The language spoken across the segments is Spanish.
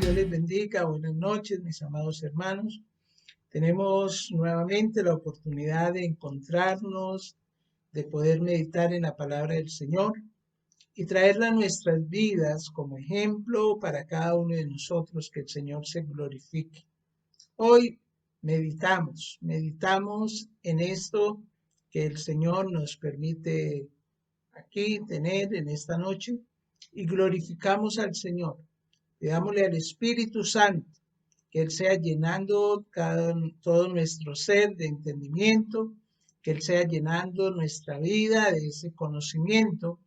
Dios les bendiga. Buenas noches, mis amados hermanos. Tenemos nuevamente la oportunidad de encontrarnos, de poder meditar en la palabra del Señor y traerla a nuestras vidas como ejemplo para cada uno de nosotros, que el Señor se glorifique. Hoy meditamos en esto que el Señor nos permite aquí tener en esta noche y glorificamos al Señor. Pidámosle al Espíritu Santo que Él sea llenando todo nuestro ser de entendimiento, que Él sea llenando nuestra vida de ese conocimiento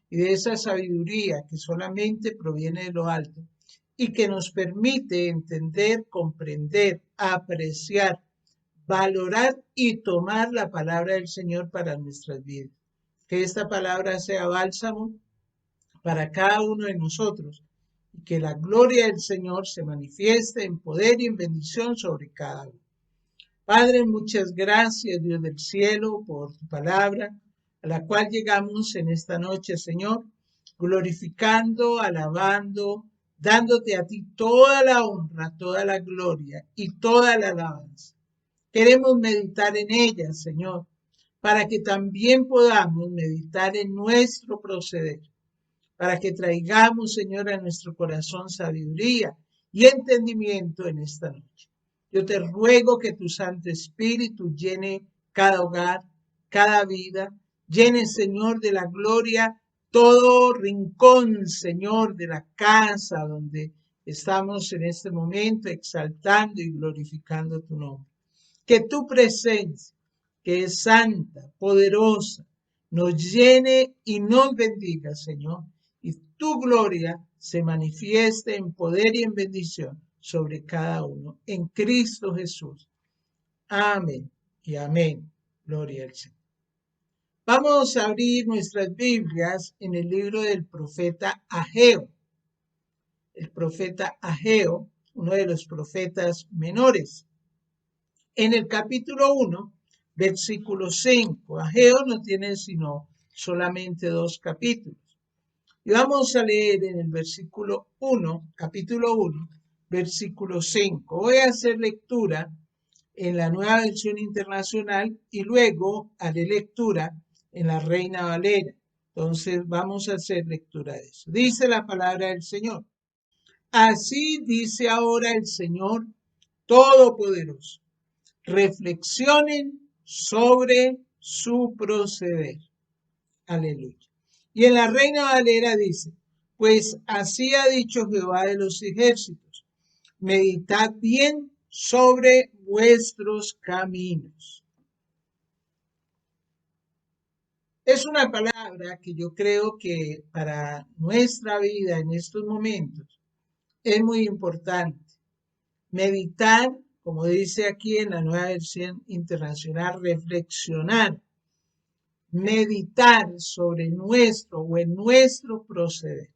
y de esa sabiduría que solamente proviene de lo alto y que nos permite entender, comprender, apreciar, valorar y tomar la palabra del Señor para nuestras vidas. Que esta palabra sea bálsamo para cada uno de nosotros y que la gloria del Señor se manifieste en poder y en bendición sobre cada uno. Padre, muchas gracias, Dios del cielo, por tu palabra, a la cual llegamos en esta noche, Señor, glorificando, alabando, dándote a ti toda la honra, toda la gloria y toda la alabanza. Queremos meditar en ella, Señor, para que también podamos meditar en nuestro proceder, para que traigamos, Señor, a nuestro corazón sabiduría y entendimiento en esta noche. Yo te ruego que tu Santo Espíritu llene cada hogar, cada vida, llene, Señor, de la gloria todo rincón, Señor, de la casa donde estamos en este momento exaltando y glorificando tu nombre. Que tu presencia, que es santa, poderosa, nos llene y nos bendiga, Señor, y tu gloria se manifieste en poder y en bendición sobre cada uno, en Cristo Jesús. Amén y amén. Gloria al Señor. Vamos a abrir nuestras Biblias en el libro del profeta Ageo. El profeta Ageo, uno de los profetas menores. En el capítulo 1, versículo 5. Ageo no tiene sino solamente 2 capítulos. Y vamos a leer en el versículo 1, capítulo 1, versículo 5. Voy a hacer lectura en la Nueva Versión Internacional y luego haré lectura en la Reina Valera. Entonces vamos a hacer lectura de eso. Dice la palabra del Señor. Así dice ahora el Señor Todopoderoso. Reflexionen sobre su proceder. Aleluya. Y en la Reina Valera dice, pues así ha dicho Jehová de los ejércitos, meditad bien sobre vuestros caminos. Es una palabra que yo creo que para nuestra vida en estos momentos es muy importante. Meditar, como dice aquí en la Nueva Versión Internacional, reflexionar, meditar sobre nuestro proceder.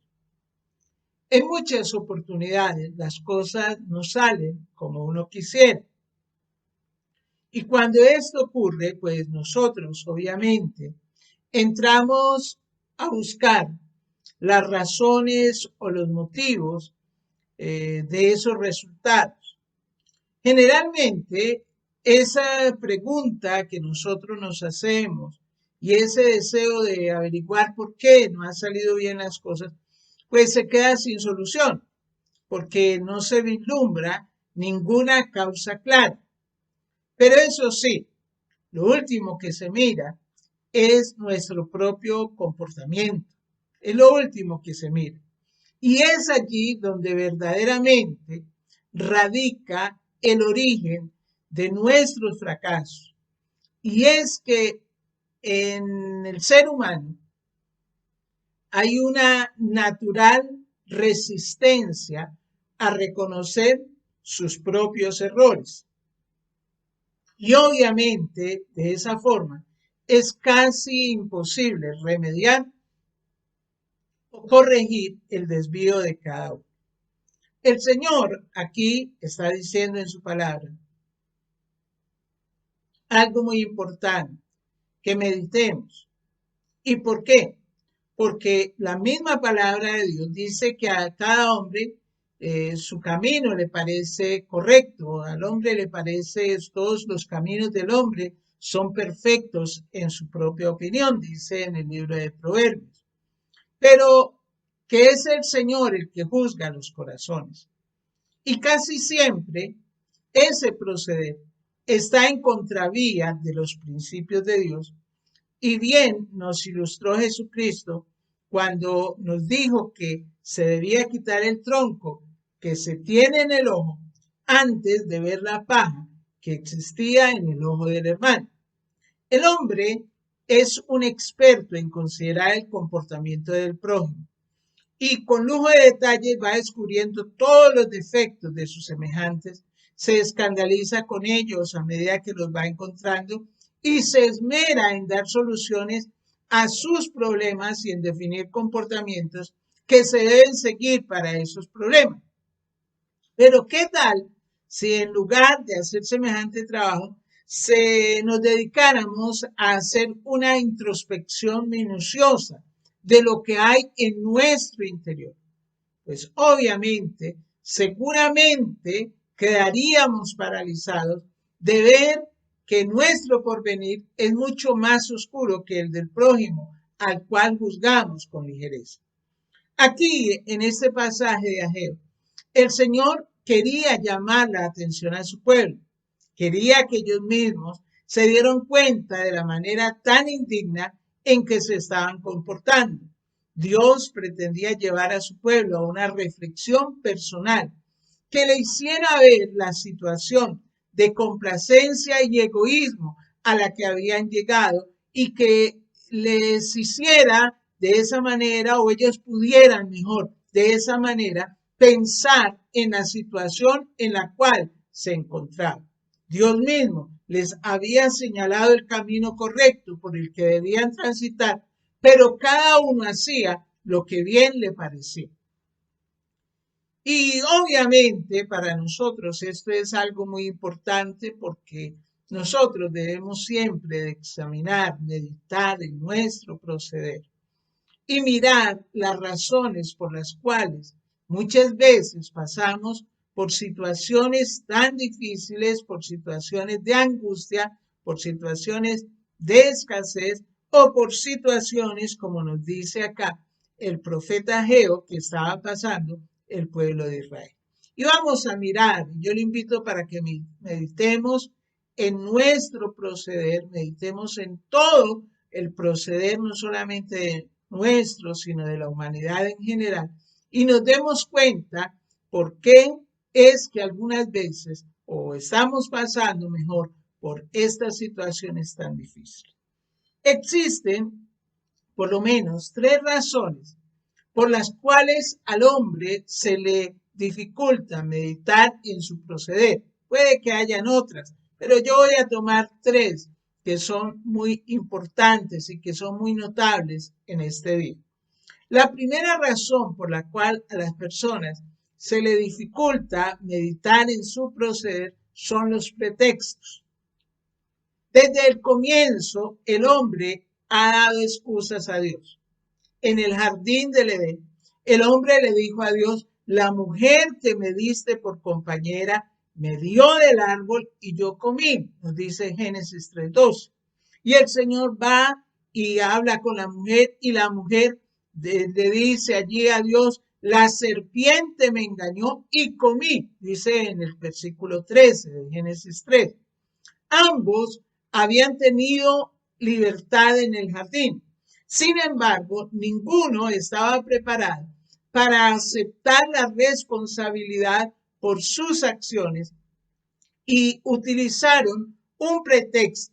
En muchas oportunidades las cosas no salen como uno quisiera. Y cuando esto ocurre, pues nosotros obviamente entramos a buscar las razones o los motivos de esos resultados. Generalmente esa pregunta que nosotros nos hacemos y ese deseo de averiguar por qué no han salido bien las cosas, pues se queda sin solución, porque no se vislumbra ninguna causa clara. Pero eso sí, lo último que se mira es nuestro propio comportamiento. Es lo último que se mira. Y es allí donde verdaderamente radica el origen de nuestros fracasos. Y es que en el ser humano hay una natural resistencia a reconocer sus propios errores. Y obviamente, de esa forma, es casi imposible remediar o corregir el desvío de cada uno. El Señor aquí está diciendo en su palabra algo muy importante, que meditemos. ¿Y por qué? Porque la misma palabra de Dios dice que a cada hombre su camino le parece correcto, al hombre le parece, todos los caminos del hombre son perfectos en su propia opinión, dice en el libro de Proverbios. Pero que es el Señor el que juzga los corazones. Y casi siempre ese proceder está en contravía de los principios de Dios. Y bien nos ilustró Jesucristo cuando nos dijo que se debía quitar el tronco que se tiene en el ojo antes de ver la paja que existía en el ojo del hermano. El hombre es un experto en considerar el comportamiento del prójimo y con lujo de detalles va descubriendo todos los defectos de sus semejantes, se escandaliza con ellos a medida que los va encontrando y se esmera en dar soluciones a sus problemas y en definir comportamientos que se deben seguir para esos problemas. Pero ¿qué tal si en lugar de hacer semejante trabajo, nos dedicáramos a hacer una introspección minuciosa de lo que hay en nuestro interior? Pues obviamente, seguramente quedaríamos paralizados de ver que nuestro porvenir es mucho más oscuro que el del prójimo, al cual juzgamos con ligereza. Aquí, en este pasaje de Ageo, el Señor quería llamar la atención a su pueblo. Quería que ellos mismos se dieran cuenta de la manera tan indigna en que se estaban comportando. Dios pretendía llevar a su pueblo a una reflexión personal que le hiciera ver la situación de complacencia y egoísmo a la que habían llegado y que les hiciera de esa manera, o ellos pudieran mejor de esa manera, pensar en la situación en la cual se encontraban. Dios mismo les había señalado el camino correcto por el que debían transitar, pero cada uno hacía lo que bien le parecía. Y obviamente para nosotros esto es algo muy importante porque nosotros debemos siempre de examinar, meditar en nuestro proceder y mirar las razones por las cuales muchas veces pasamos por situaciones tan difíciles, por situaciones de angustia, por situaciones de escasez o por situaciones, como nos dice acá el profeta Ageo, que estaba pasando el pueblo de Israel. Y vamos a mirar, yo le invito para que meditemos en nuestro proceder, meditemos en todo el proceder, no solamente de nuestro, sino de la humanidad en general, y nos demos cuenta por qué es que algunas veces, o estamos pasando mejor, por estas situaciones tan difíciles. Existen por lo menos 3 razones por las cuales al hombre se le dificulta meditar en su proceder. Puede que hayan otras, pero yo voy a tomar 3 que son muy importantes y que son muy notables en este día. La primera razón por la cual a las personas se le dificulta meditar en su proceder son los pretextos. Desde el comienzo, el hombre ha dado excusas a Dios. En el jardín del Edén, el hombre le dijo a Dios: la mujer que me diste por compañera me dio del árbol y yo comí, nos dice Génesis 3:12. Y el Señor va y habla con la mujer y la mujer le dice allí a Dios: la serpiente me engañó y comí, dice en el versículo 13 de Génesis 3. Ambos habían tenido libertad en el jardín. Sin embargo, ninguno estaba preparado para aceptar la responsabilidad por sus acciones y utilizaron un pretexto.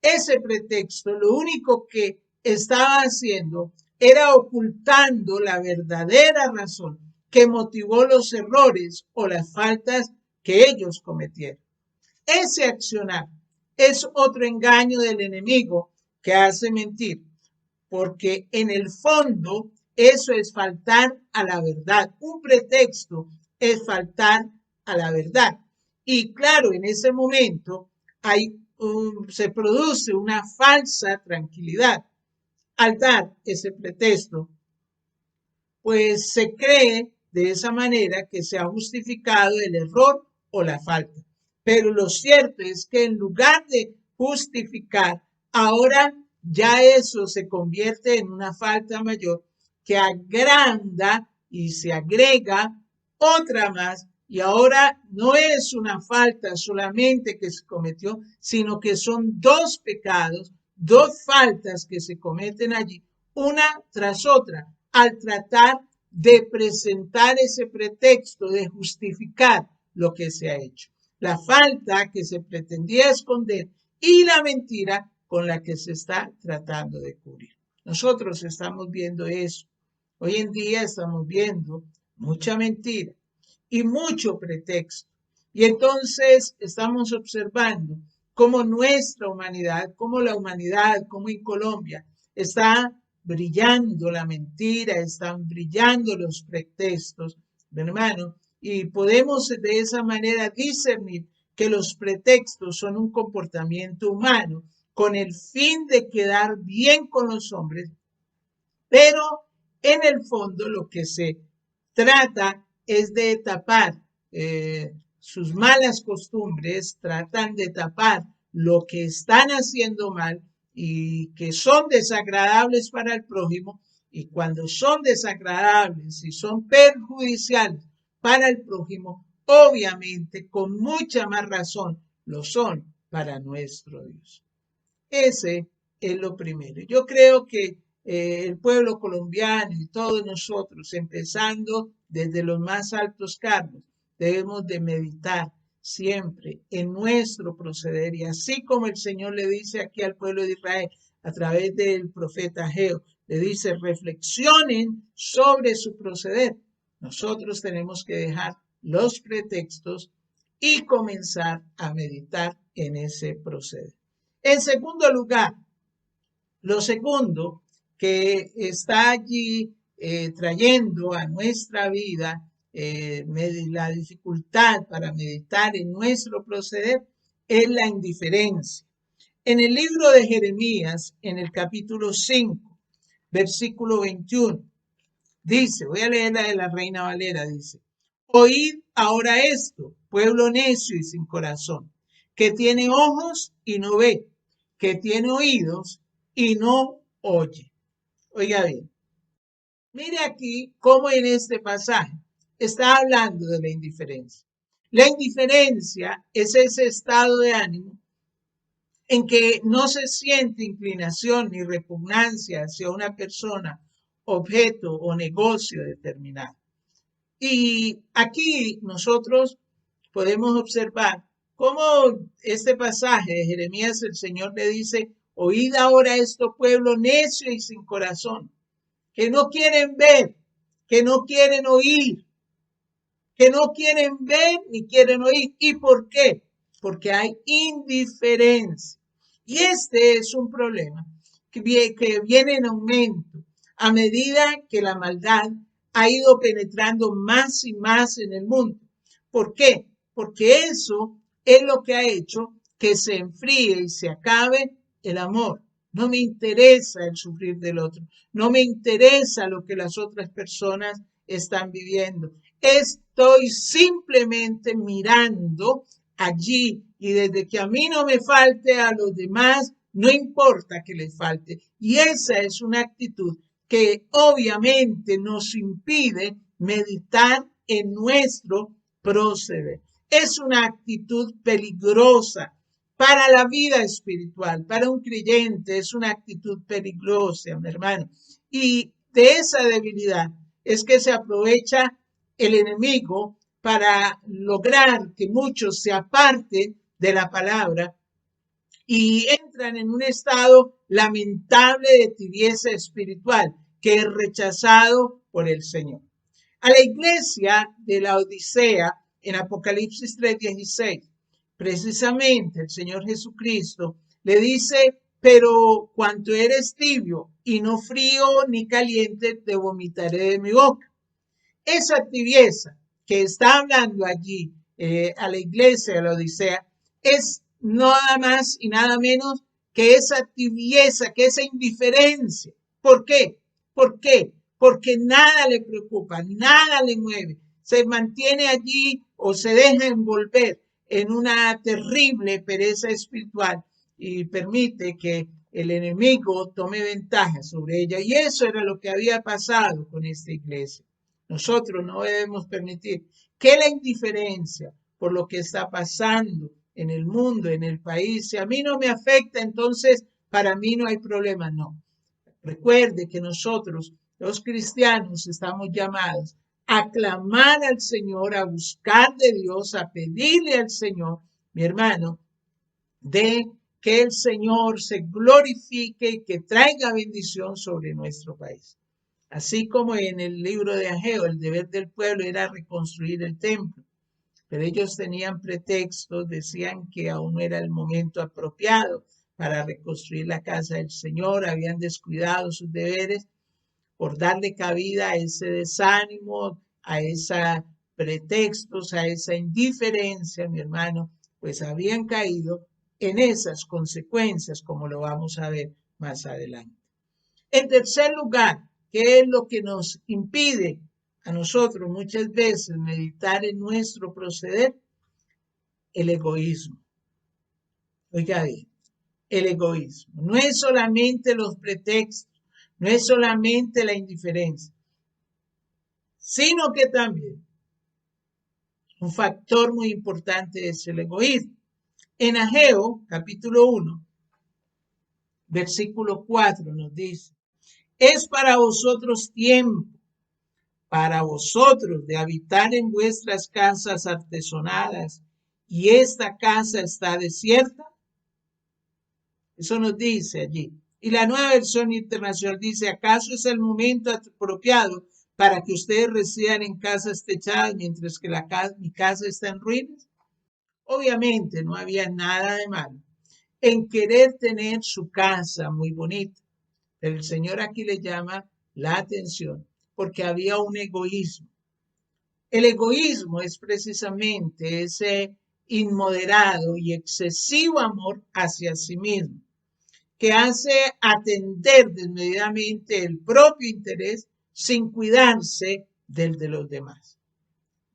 Ese pretexto lo único que estaba haciendo era ocultando la verdadera razón que motivó los errores o las faltas que ellos cometieron. Ese accionar es otro engaño del enemigo que hace mentir, porque en el fondo eso es faltar a la verdad. Un pretexto es faltar a la verdad. Y claro, en ese momento se produce una falsa tranquilidad. Al dar ese pretexto, pues se cree de esa manera que se ha justificado el error o la falta. Pero lo cierto es que en lugar de justificar, ahora ya eso se convierte en una falta mayor que agranda y se agrega otra más. Y ahora no es una falta solamente que se cometió, sino que son dos pecados, dos faltas que se cometen allí, una tras otra, al tratar de presentar ese pretexto, de justificar lo que se ha hecho. La falta que se pretendía esconder y la mentira con la que se está tratando de cubrir. Nosotros estamos viendo eso. Hoy en día estamos viendo mucha mentira y mucho pretexto. Y entonces estamos observando cómo nuestra humanidad, cómo la humanidad, como en Colombia, está brillando la mentira, están brillando los pretextos, hermano, y podemos de esa manera discernir que los pretextos son un comportamiento humano con el fin de quedar bien con los hombres, pero en el fondo lo que se trata es de tapar sus malas costumbres, tratan de tapar lo que están haciendo mal y que son desagradables para el prójimo, y cuando son desagradables y son perjudiciales para el prójimo, obviamente con mucha más razón lo son para nuestro Dios. Ese es lo primero. Yo creo que el pueblo colombiano y todos nosotros, empezando desde los más altos cargos, debemos de meditar siempre en nuestro proceder, y así como el Señor le dice aquí al pueblo de Israel a través del profeta Ageo, le dice: reflexionen sobre su proceder. Nosotros tenemos que dejar los pretextos y comenzar a meditar en ese proceder. En segundo lugar, lo segundo que está allí trayendo a nuestra vida la dificultad para meditar en nuestro proceder es la indiferencia. En el libro de Jeremías, en el capítulo 5, versículo 21, dice, voy a leer la de la Reina Valera, dice: oíd ahora esto, pueblo necio y sin corazón, que tiene ojos y no ve, que tiene oídos y no oye. Oiga bien, mire aquí cómo en este pasaje está hablando de la indiferencia. La indiferencia es ese estado de ánimo en que no se siente inclinación ni repugnancia hacia una persona, objeto o negocio determinado. Y aquí nosotros podemos observar cómo este pasaje de Jeremías, el Señor le dice: oíd ahora esto, pueblo necio y sin corazón, que no quieren ver, que no quieren oír, que no quieren ver ni quieren oír. ¿Y por qué? Porque hay indiferencia. Y este es un problema que viene en aumento a medida que la maldad ha ido penetrando más y más en el mundo. ¿Por qué? Porque eso es lo que ha hecho que se enfríe y se acabe el amor. No me interesa el sufrir del otro. No me interesa lo que las otras personas están viviendo. Estoy simplemente mirando allí, y desde que a mí no me falte, a los demás no importa que les falte. Y esa es una actitud que obviamente nos impide meditar en nuestro proceder. Es una actitud peligrosa para la vida espiritual, para un creyente. Es una actitud peligrosa, mi hermano. Y de esa debilidad es que se aprovecha el enemigo para lograr que muchos se aparten de la palabra y entran en un estado lamentable de tibieza espiritual que es rechazado por el Señor. A la iglesia de la Odisea, en Apocalipsis 3:16, precisamente el Señor Jesucristo le dice: pero cuanto eres tibio y no frío ni caliente, te vomitaré de mi boca. Esa tibieza que está hablando allí a la iglesia de la Odisea es nada más y nada menos que esa tibieza, que esa indiferencia. ¿Por qué? ¿Por qué? porque nada le preocupa, nada le mueve. Se mantiene allí o se deja envolver en una terrible pereza espiritual y permite que el enemigo tome ventaja sobre ella. Y eso era lo que había pasado con esta iglesia. Nosotros no debemos permitir que la indiferencia por lo que está pasando en el mundo, en el país, si a mí no me afecta, entonces para mí no hay problema. No. Recuerde que nosotros, los cristianos, estamos llamados a clamar al Señor, a buscar de Dios, a pedirle al Señor, mi hermano, de que el Señor se glorifique y que traiga bendición sobre nuestro país. Así como en el libro de Ageo, el deber del pueblo era reconstruir el templo, pero ellos tenían pretextos, decían que aún no era el momento apropiado para reconstruir la casa del Señor, habían descuidado sus deberes por darle cabida a ese desánimo, a esos pretextos, a esa indiferencia, mi hermano, pues habían caído en esas consecuencias, como lo vamos a ver más adelante. En tercer lugar, ¿qué es lo que nos impide a nosotros muchas veces meditar en nuestro proceder? El egoísmo. Oiga bien, el egoísmo. No es solamente los pretextos, no es solamente la indiferencia, sino que también un factor muy importante es el egoísmo. En Ageo, capítulo 1, versículo 4 nos dice, es para vosotros tiempo, para vosotros de habitar en vuestras casas artesonadas, y esta casa está desierta. Eso nos dice allí. Y la Nueva Versión Internacional dice, ¿acaso es el momento apropiado para que ustedes residan en casas techadas mientras que mi casa está en ruinas? Obviamente no había nada de malo en querer tener su casa muy bonita, pero el Señor aquí le llama la atención porque había un egoísmo. El egoísmo es precisamente ese inmoderado y excesivo amor hacia sí mismo, que hace atender desmedidamente el propio interés sin cuidarse del de los demás.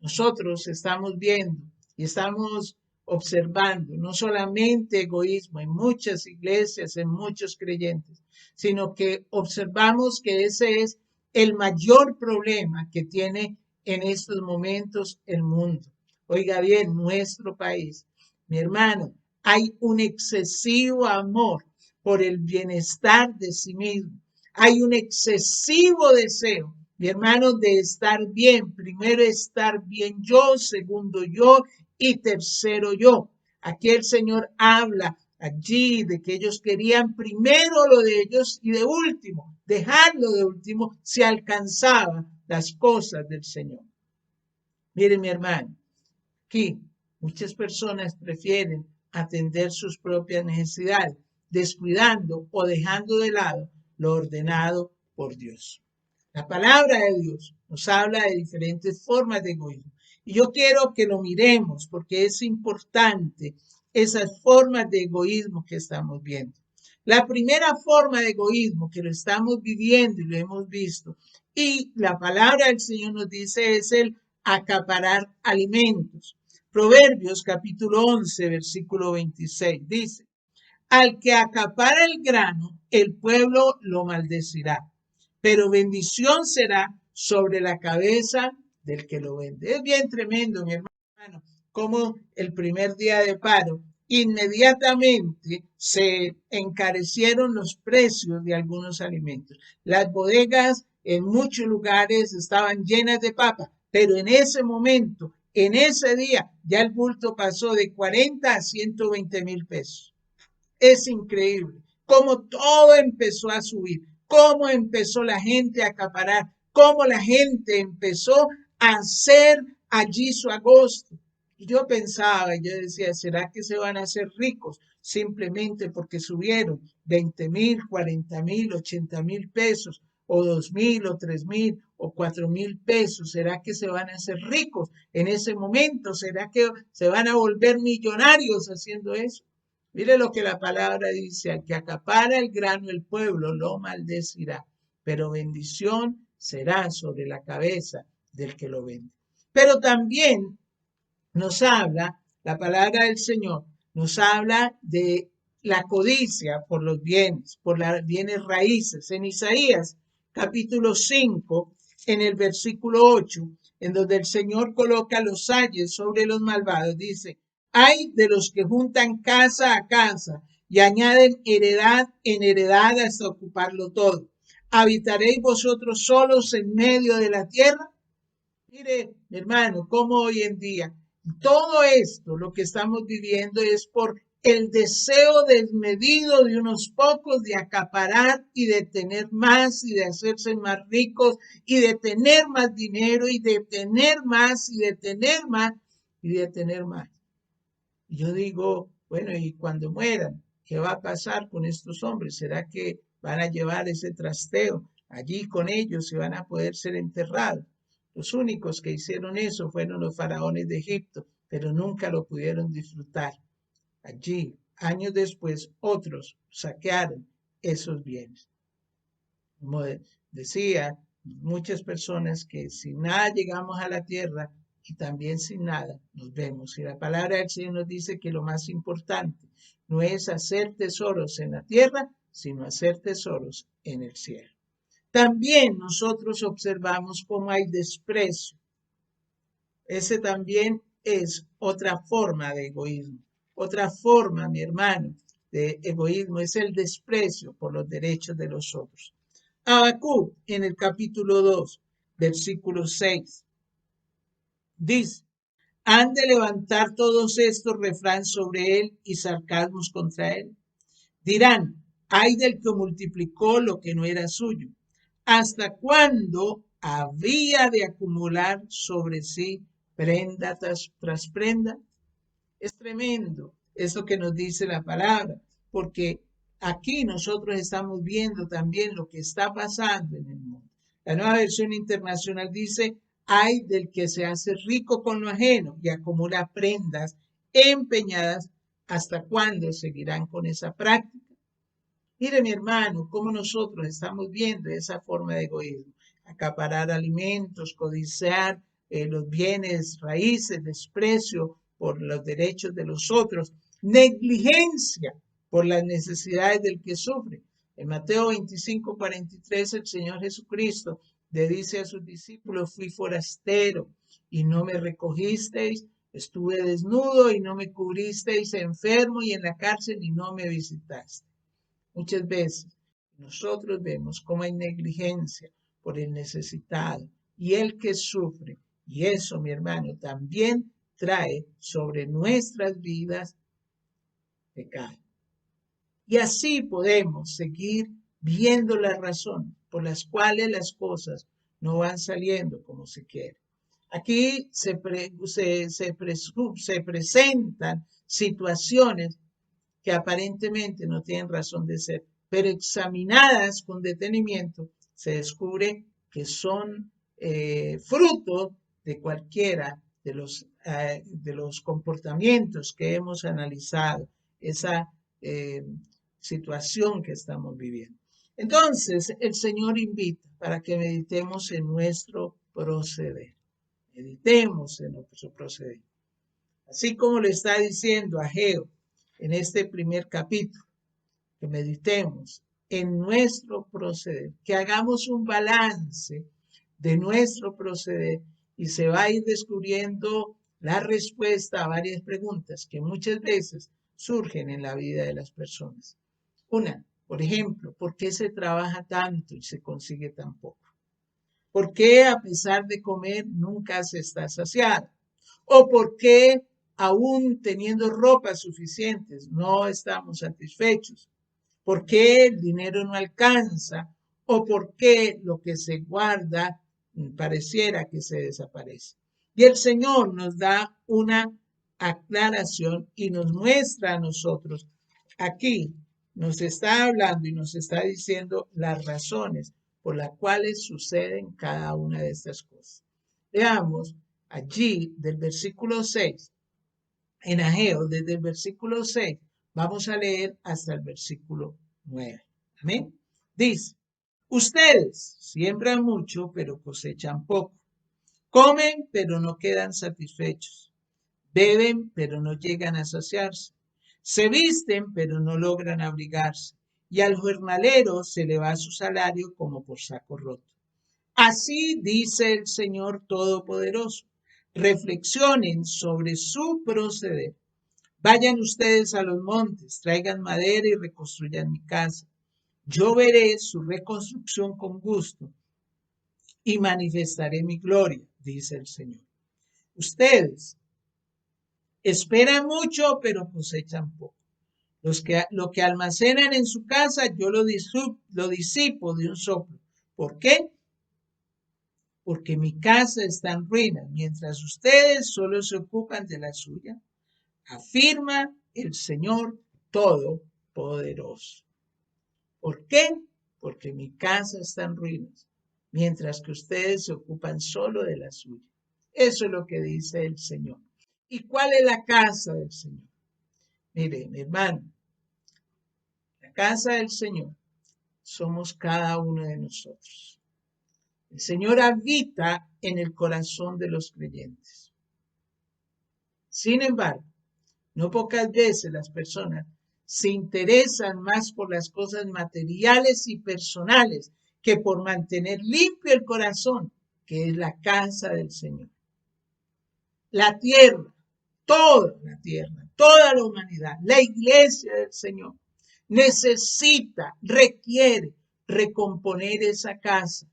Nosotros estamos viendo y estamos observando no solamente egoísmo en muchas iglesias, en muchos creyentes, sino que observamos que ese es el mayor problema que tiene en estos momentos el mundo. Oiga bien, nuestro país, mi hermano, hay un excesivo amor por el bienestar de sí mismo. Hay un excesivo deseo, mi hermano, de estar bien. Primero estar bien yo, segundo yo y tercero yo. Aquí el Señor habla allí de que ellos querían primero lo de ellos y de último, dejarlo de último si alcanzaba las cosas del Señor. Mire, mi hermano, aquí muchas personas prefieren atender sus propias necesidades, descuidando o dejando de lado lo ordenado por Dios. La palabra de Dios nos habla de diferentes formas de egoísmo. Y yo quiero que lo miremos porque es importante esas formas de egoísmo que estamos viendo. La primera forma de egoísmo que lo estamos viviendo y lo hemos visto, y la palabra del Señor nos dice, es el acaparar alimentos. Proverbios capítulo 11, versículo 26 dice, al que acapara el grano, el pueblo lo maldecirá, pero bendición será sobre la cabeza del que lo vende. Es bien tremendo, mi hermano, como el primer día de paro, inmediatamente se encarecieron los precios de algunos alimentos. Las bodegas en muchos lugares estaban llenas de papa, pero en ese momento, en ese día, ya el bulto pasó de 40 a 120 mil pesos. Es increíble cómo todo empezó a subir, cómo empezó la gente a acaparar, cómo la gente empezó a hacer allí su agosto. Y yo pensaba, yo decía, ¿será que se van a hacer ricos simplemente porque subieron 20 mil, 40 mil, 80 mil pesos, o 2 mil, o 3 mil, o 4 mil pesos? ¿Será que se van a hacer ricos en ese momento? ¿Será que se van a volver millonarios haciendo eso? Mire lo que la palabra dice, al que acapara el grano el pueblo lo maldecirá, pero bendición será sobre la cabeza del que lo vende. Pero también nos habla, la palabra del Señor, nos habla de la codicia por los bienes, por las bienes raíces. En Isaías capítulo 5, en el versículo 8, en donde el Señor coloca los ayes sobre los malvados, dice, hay de los que juntan casa a casa y añaden heredad en heredad hasta ocuparlo todo. ¿Habitaréis vosotros solos en medio de la tierra? Mire, mi hermano, como hoy en día todo esto, lo que estamos viviendo es por el deseo desmedido de unos pocos de acaparar y de tener más y de hacerse más ricos y de tener más dinero y de tener más y de tener más y de tener más. Y yo digo, bueno, y cuando mueran, ¿qué va a pasar con estos hombres? ¿Será que van a llevar ese trasteo allí con ellos y van a poder ser enterrados? Los únicos que hicieron eso fueron los faraones de Egipto, pero nunca lo pudieron disfrutar. Allí, años después, otros saquearon esos bienes. Como decía, muchas personas que sin nada llegamos a la tierra y también sin nada nos vemos. Y la palabra del Señor nos dice que lo más importante no es hacer tesoros en la tierra, sino hacer tesoros en el cielo. También nosotros observamos cómo hay desprecio. Ese también es otra forma de egoísmo. Otra forma, mi hermano, de egoísmo es el desprecio por los derechos de los otros. Habacuc, en el capítulo 2, versículo 6, dice, ¿han de levantar todos estos refrán sobre él y sarcasmos contra él? Dirán, ay del que multiplicó lo que no era suyo. ¿Hasta cuándo había de acumular sobre sí prenda tras prenda? Es tremendo eso que nos dice la palabra, porque aquí nosotros estamos viendo también lo que está pasando en el mundo. La nueva versión internacional dice, ay del que se hace rico con lo ajeno y acumula prendas empeñadas, ¿hasta cuándo seguirán con esa práctica? Mire, mi hermano, cómo nosotros estamos viendo esa forma de egoísmo. Acaparar alimentos, codiciar los bienes raíces, desprecio por los derechos de los otros, negligencia por las necesidades del que sufre. En Mateo 25:43, el Señor Jesucristo le dice a sus discípulos, fui forastero y no me recogisteis, estuve desnudo y no me cubristeis, enfermo y en la cárcel y no me visitaste. Muchas veces nosotros vemos cómo hay negligencia por el necesitado y el que sufre. Y eso, mi hermano, también trae sobre nuestras vidas pecado. Y así podemos seguir viendo las razones por las cuales las cosas no van saliendo como se quiere. Aquí se presentan situaciones que aparentemente no tienen razón de ser, pero examinadas con detenimiento se descubre que son fruto de cualquiera de los comportamientos que hemos analizado, esa situación que estamos viviendo. Entonces, el Señor invita para que meditemos en nuestro proceder. Meditemos en nuestro proceder. Así como le está diciendo a Ageo en este primer capítulo, que meditemos en nuestro proceder, que hagamos un balance de nuestro proceder y se va a ir descubriendo la respuesta a varias preguntas que muchas veces surgen en la vida de las personas. Una, por ejemplo, ¿por qué se trabaja tanto y se consigue tan poco? ¿Por qué a pesar de comer nunca se está saciado? ¿O por qué aún teniendo ropas suficientes no estamos satisfechos? ¿Por qué el dinero no alcanza? ¿O por qué lo que se guarda pareciera que se desaparece? Y el Señor nos da una aclaración y nos muestra a nosotros aquí, nos está hablando y nos está diciendo las razones por las cuales suceden cada una de estas cosas. Veamos allí del versículo 6, en Ageo, desde el versículo 6, vamos a leer hasta el versículo 9. Amén. Dice, Ustedes siembran mucho, pero cosechan poco. Comen, pero no quedan satisfechos. Beben, pero no llegan a saciarse. Se visten, pero no logran abrigarse. Y al jornalero se le va su salario como por saco roto. Así dice el Señor Todopoderoso. Reflexionen sobre su proceder. Vayan ustedes a los montes, traigan madera y reconstruyan mi casa. Yo veré su reconstrucción con gusto y manifestaré mi gloria, dice el Señor. Ustedes esperan mucho, pero cosechan poco. Lo que almacenan en su casa, yo lo disipo de un soplo. ¿Por qué? Porque mi casa está en ruinas, mientras ustedes solo se ocupan de la suya, afirma el Señor Todopoderoso. ¿Por qué? Porque mi casa está en ruinas, mientras que ustedes se ocupan solo de la suya. Eso es lo que dice el Señor. ¿Y cuál es la casa del Señor? Mire, mi hermano, la casa del Señor somos cada uno de nosotros. El Señor habita en el corazón de los creyentes. Sin embargo, no pocas veces las personas se interesan más por las cosas materiales y personales que por mantener limpio el corazón, que es la casa del Señor. La tierra, toda la tierra, toda la humanidad, la iglesia del Señor, requiere recomponer esa casa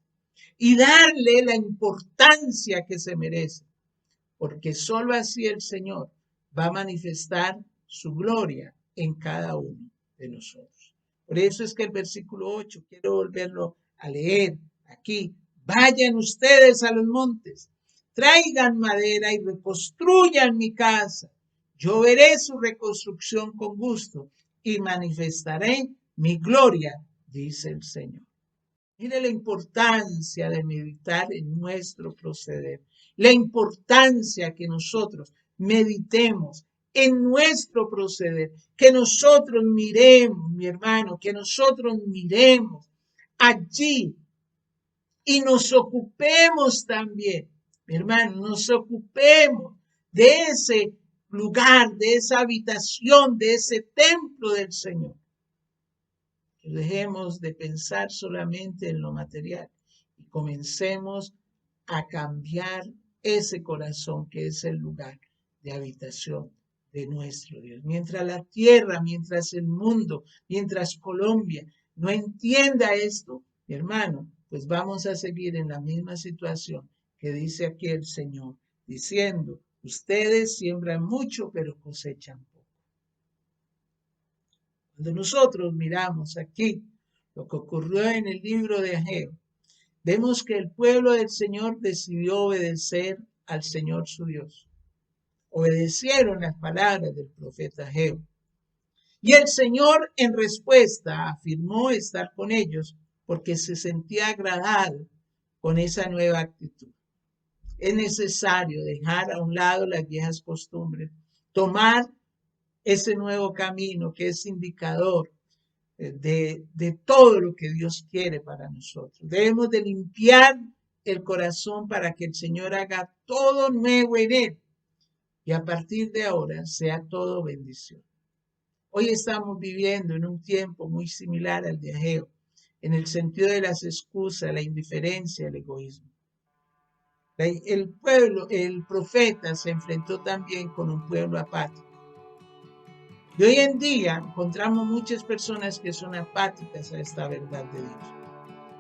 y darle la importancia que se merece, porque solo así el Señor va a manifestar su gloria en cada uno de nosotros. Por eso es que el versículo 8, quiero volverlo a leer aquí. Vayan ustedes a los montes, traigan madera y reconstruyan mi casa. Yo veré su reconstrucción con gusto y manifestaré mi gloria, dice el Señor. Mire la importancia de meditar en nuestro proceder, la importancia que nosotros meditemos en nuestro proceder, que nosotros miremos, mi hermano, que nosotros miremos allí y nos ocupemos también, mi hermano, nos ocupemos de ese lugar, de esa habitación, de ese templo del Señor. Dejemos de pensar solamente en lo material y comencemos a cambiar ese corazón que es el lugar de habitación de nuestro Dios. Mientras la tierra, mientras el mundo, mientras Colombia no entienda esto, mi hermano, pues vamos a seguir en la misma situación que dice aquí el Señor, diciendo, ustedes siembran mucho, pero cosechan poco. Cuando nosotros miramos aquí lo que ocurrió en el libro de Ageo, vemos que el pueblo del Señor decidió obedecer al Señor su Dios. Obedecieron las palabras del profeta Ageo. Y el Señor en respuesta afirmó estar con ellos porque se sentía agradado con esa nueva actitud. Es necesario dejar a un lado las viejas costumbres, tomar ese nuevo camino que es indicador de todo lo que Dios quiere para nosotros. Debemos de limpiar el corazón para que el Señor haga todo nuevo en él y a partir de ahora sea todo bendición. Hoy estamos viviendo en un tiempo muy similar al de Ageo, en el sentido de las excusas, la indiferencia, el egoísmo. El profeta se enfrentó también con un pueblo apático. Y hoy en día encontramos muchas personas que son apáticas a esta verdad de Dios.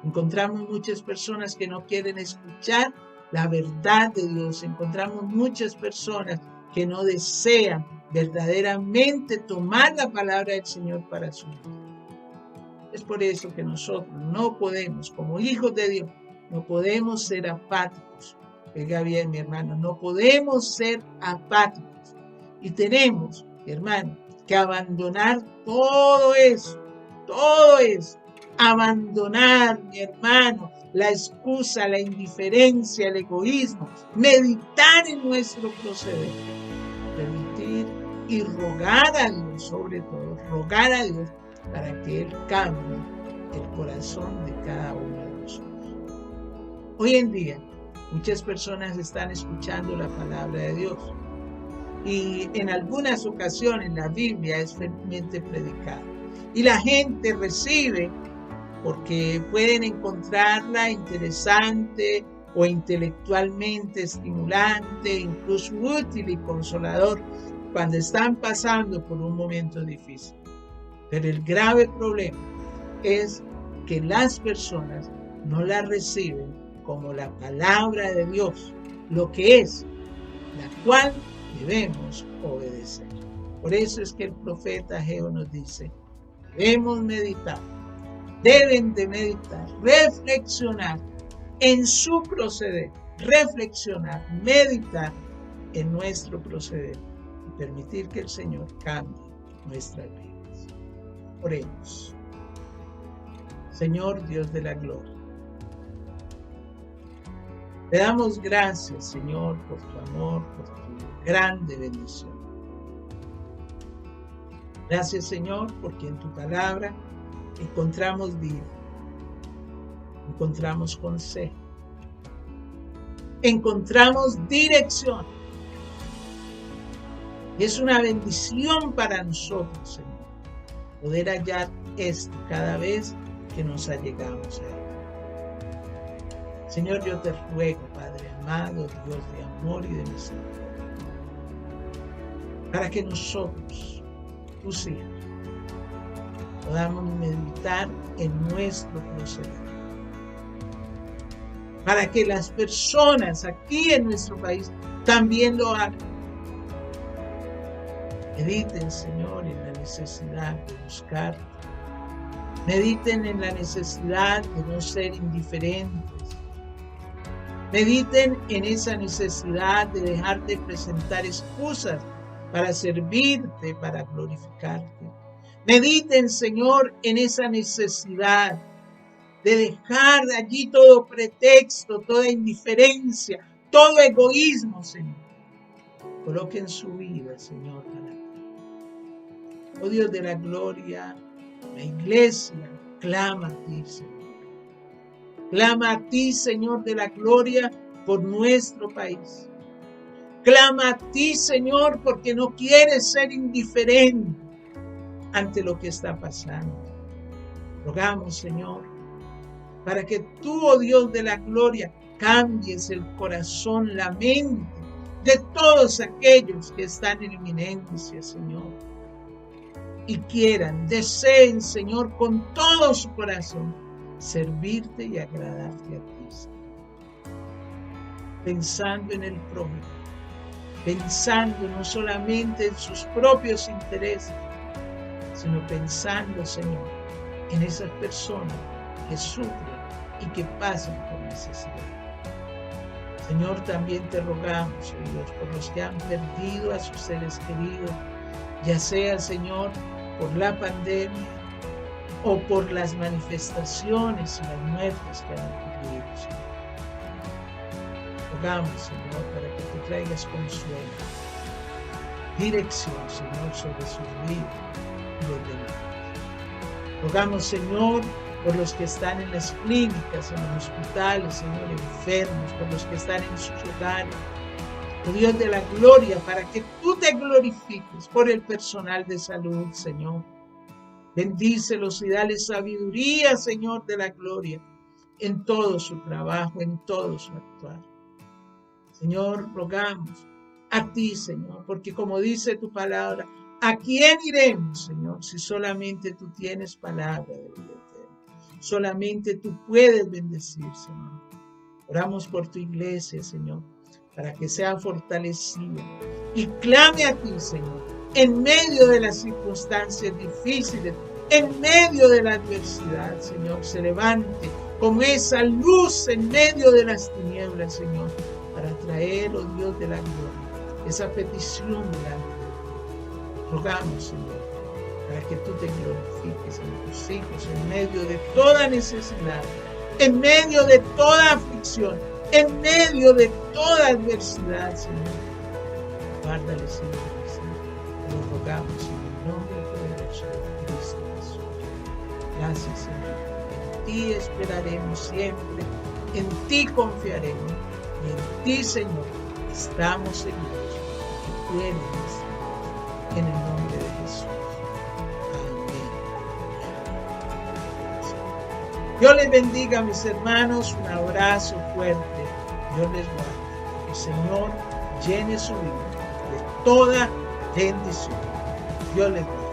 Encontramos muchas personas que no quieren escuchar la verdad de Dios. Encontramos muchas personas que no desean verdaderamente tomar la palabra del Señor para su vida. Es por eso que nosotros no podemos, como hijos de Dios, no podemos ser apáticos. Oiga bien, mi hermano, no podemos ser apáticos. Y tenemos, mi hermano, que abandonar todo eso, abandonar, mi hermano, la excusa, la indiferencia, el egoísmo, meditar en nuestro proceder, permitir y rogar a Dios, sobre todo, rogar a Dios para que Él cambie el corazón de cada uno de nosotros. Hoy en día, muchas personas están escuchando la palabra de Dios y en algunas ocasiones la Biblia es firmemente predicada y la gente recibe porque pueden encontrarla interesante o intelectualmente estimulante, incluso útil y consolador cuando están pasando por un momento difícil. Pero el grave problema es que las personas no la reciben como la palabra de Dios, lo que es, la cual debemos obedecer. Por eso es que el profeta Ageo nos dice, debemos meditar, deben de meditar, reflexionar en su proceder, reflexionar, meditar en nuestro proceder y permitir que el Señor cambie nuestras vidas. Oremos. Señor Dios de la gloria, te damos gracias, Señor, por tu amor, por tu grande bendición. Gracias, Señor, porque en tu palabra encontramos vida, encontramos consejo, encontramos dirección. Y es una bendición para nosotros, Señor, poder hallar esto cada vez que nos allegamos a él. Señor, yo te ruego, Padre amado, Dios de amor y de misericordia, para que nosotros, tus hijos, podamos meditar en nuestro proceder, para que las personas aquí en nuestro país también lo hagan. Mediten, Señor, en la necesidad de buscarte. Mediten en la necesidad de no ser indiferentes. Mediten en esa necesidad de dejar de presentar excusas para servirte, para glorificarte. Mediten, Señor, en esa necesidad de dejar de allí todo pretexto, toda indiferencia, todo egoísmo, Señor. Coloquen su vida, Señor, para ti. Oh Dios de la gloria, la iglesia clama a ti, Señor. Clama a ti, Señor de la gloria, por nuestro país. Clama a ti, Señor, porque no quieres ser indiferente ante lo que está pasando. Rogamos, Señor, para que tú, oh Dios de la gloria, cambies el corazón, la mente de todos aquellos que están en eminencia, Señor. Y quieran, deseen, Señor, con todo su corazón, servirte y agradarte a ti, Señor. Pensando en el prójimo, pensando no solamente en sus propios intereses, sino pensando, Señor, en esas personas que sufren y que pasan por necesidad. Señor, también te rogamos, oh Dios, por los que han perdido a sus seres queridos, ya sea, Señor, por la pandemia o por las manifestaciones y las muertes que han ocurrido, Señor. Rogamos, Señor, para que tú traigas consuelo, dirección, Señor, sobre sus vidas y los demás. Rogamos, Señor, por los que están en las clínicas, en los hospitales, Señor, enfermos, por los que están en sus hogares. Oh Dios de la gloria, para que tú te glorifiques por el personal de salud, Señor. Bendícelos y dale sabiduría, Señor de la gloria, en todo su trabajo, en todo su actuar. Señor, rogamos a ti, Señor, porque como dice tu palabra, ¿a quién iremos, Señor, si solamente tú tienes palabra de vida eterna? Solamente tú puedes bendecir, Señor. Oramos por tu iglesia, Señor, para que sea fortalecida y clame a ti, Señor, en medio de las circunstancias difíciles, en medio de la adversidad, Señor, se levante como esa luz en medio de las tinieblas, Señor, para traer, oh Dios de la gloria, esa petición delante de ti. Rogamos, Señor, para que tú te glorifiques en tus hijos, en medio de toda necesidad, en medio de toda aflicción, en medio de toda adversidad, Señor. Guárdales, Señor, te lo rogamos en el nombre poderoso de Cristo Jesús. Gracias, Señor. ti esperaremos siempre, en ti confiaremos y en ti, Señor, estamos seguros que tú eres, en el nombre de Jesús. Amén. Dios les bendiga, mis hermanos, un abrazo fuerte. Dios les guarde. El Señor llene su vida de toda bendición. Dios les bendiga.